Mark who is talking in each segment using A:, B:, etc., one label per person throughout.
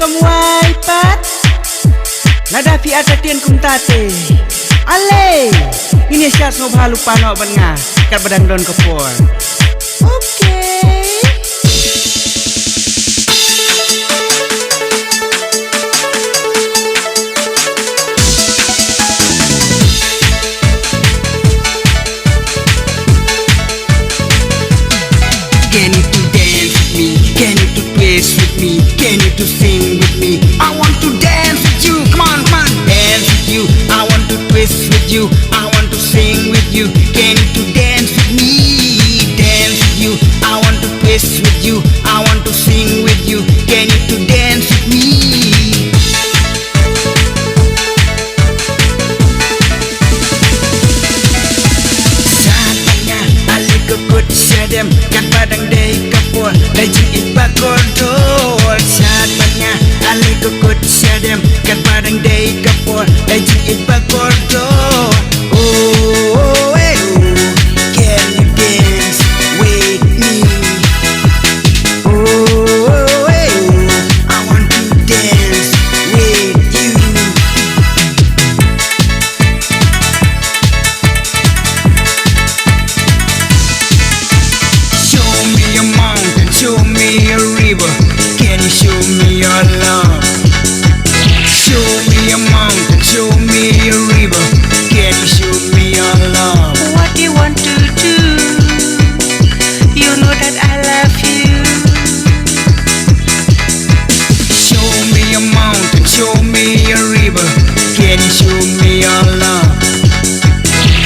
A: kom wai pat nada pi ata tien kum tate ale ini syat no bhalu pano ban nga kat badang don kapor okay.
B: Can you to dance with me? Can you to twist with me? Can you to sing with me? I want to dance with you. Come on, come on, dance with you. I want to twist with you. I want to sing with you. Can you to dance with me? Dance with you. I want to twist with you. I want to sing with you. Can you to dance with me? Sadem kat padang day kapur daji ipa kordol sadnya ale kokot sadem kat padang day kapur daji ipa kordol oh hey can you dance with me oh hey I want to dance with you. Show me a river, can you show me your love? Show me a mountain, show me a river, can you show me your love?
C: What you want to do? You know that I love you.
B: Show me a mountain, show me a river, can you show me your love?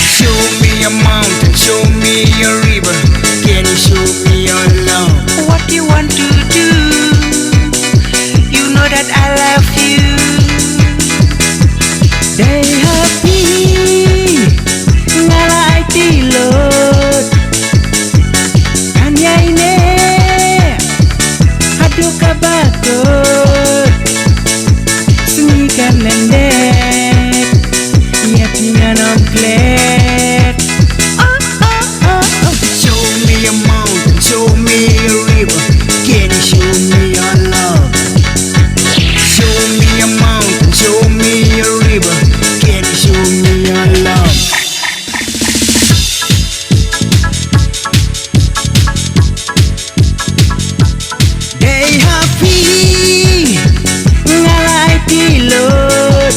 B: Show me a mountain, show me a river, can you show me your love?
C: What you want to do? You know that I love you.
A: day happy ngala ai tilot anyai ne hadu kabakot senikan lendek ia pinganom klet
B: Show me a mountain, show me a river, can you show me your love? Show me a mountain, show me a river, can you show me your love?
A: day happy ngalai tilot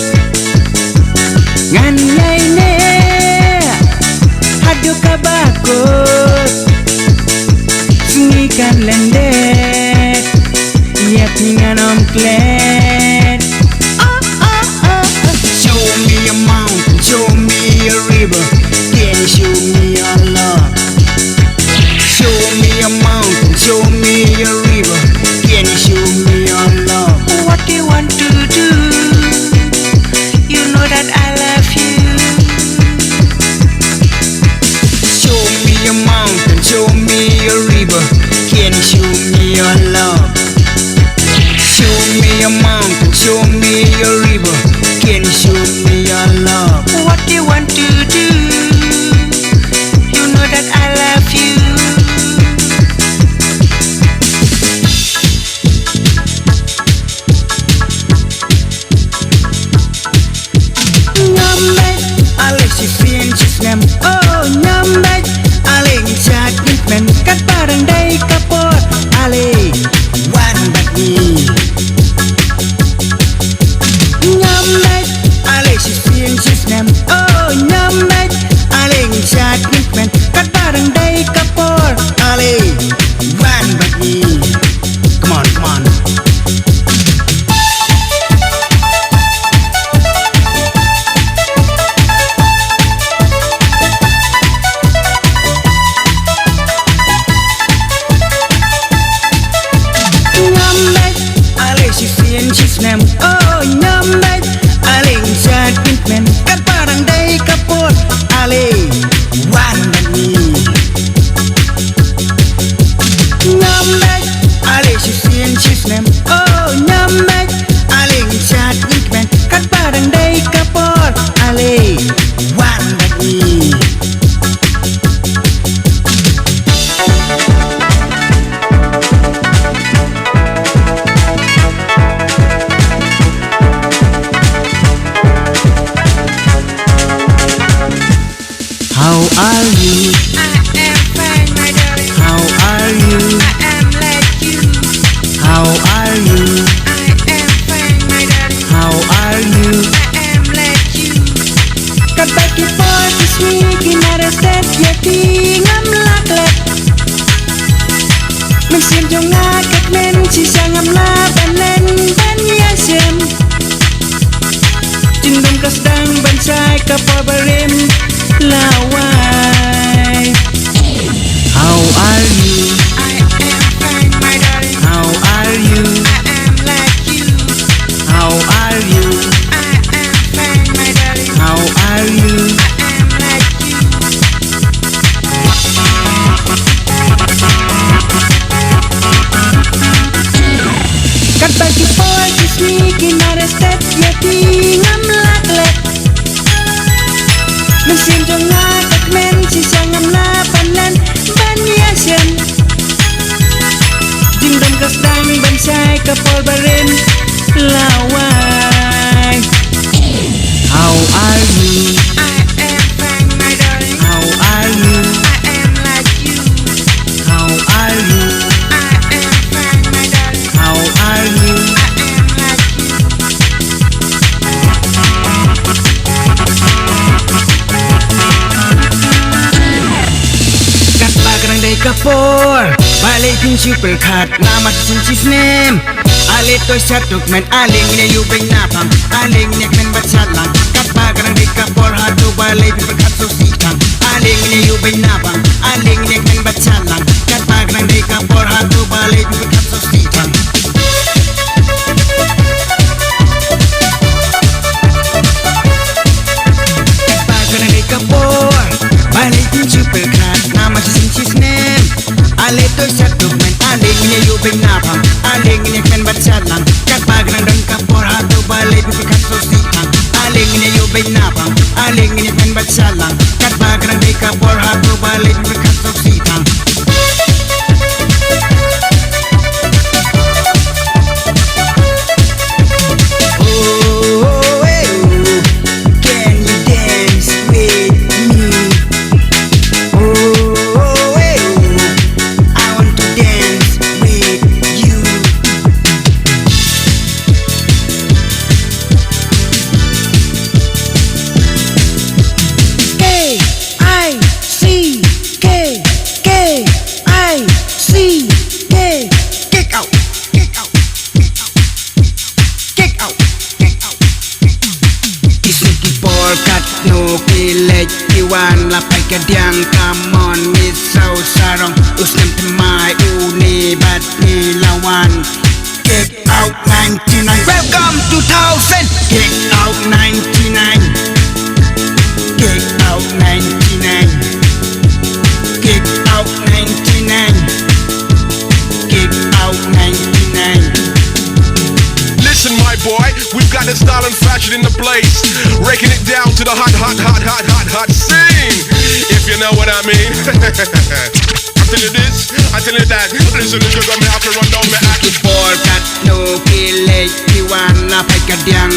A: nganyai ne hadu kabakot sungikan lendek ia pinganom klet
B: Show me a mountain, show me a river, can you show me your love? Show me a mountain, show me a river, can you show me your love?
C: What you want to do? You know that I love you.
B: Show me a mountain, show me a river, can you show me your love? Show me a mountain, show me a river, can you show me your love?
C: What you want to do? You know that I love you.
A: nyambe Alexi fin chisnem oh nyambe aling sakit men kat bareng day kapor ale
B: One but me.
A: nyambe Alexi fin chisnem oh nyambe aling sakit men kat bareng day kapor ale
B: One but me. Come on, come on.
A: nyambe Alexi fin chisnem oh nyambe aling sakit men kat bareng day kapor ale
B: One but me.
A: nyambe Alexi fin chisnem oh nyambe aling sakit men kat bareng day kapor ale
B: One but me.
A: kapal berim lawai. How are you?
C: I am fine, my darling.
A: How are you?
C: I am like you.
A: How are you?
C: I am fine, my darling.
A: How are you?
C: I am like you.
A: Kat bagi boy kismi kinare step ya tingam lakle. Mesin jonga kat men sisa ngam na panan ban yasen. Jing dom kas dang ban sai kapal barin lawai. How are you?
C: I am fine, my darling.
A: How are you?
C: I am like you.
A: How are you?
C: I am fine, my darling.
A: How are you?
C: I am like you.
A: Kat bagrang day kapor balik pin super kat namat sincis nem. Ale toy satuk men aling ne yubeng napang aling ne men batsalang. Kat bagrang day kapor hatu balik pin kat sositang aling ne yubeng napang aling ne men batsalang. Kat bagrang day kapor hatu balik pin kat sositang. Kat bagrang day kapor balik pin super kat namat sincis nem. Ale toy satuk men aling ne yubeng napang aling ne men batsalang. Kat bagrang dan kapor hatu balik pin kat sositang aling ne yubeng napang aling ne men batsalang. Kat bagrang day kapor hatu balik pin kat sositang. Oh, hey, oh, can you dance with me? Oh, hey, oh, I want to dance with you. K-I-C-K-K-I-C-K. Kick out, kick out, kick out, kick out, kick out. Isniki polkat no kilet iwan lapay kadyang come on misaw sarong usnem temai uni bat nilawan. Kick out 99, welcome 2000. Kick out 99, kick out 99, kick out 99, kick out 99.
D: Listen, my boy, we've got the style and fashion in the place. Breaking it down to the hot scene. If you know what I mean. I tell you this, I tell you that. Listen, you got me have to run down my act.
A: Polkat no kilet iwan lapay kadyang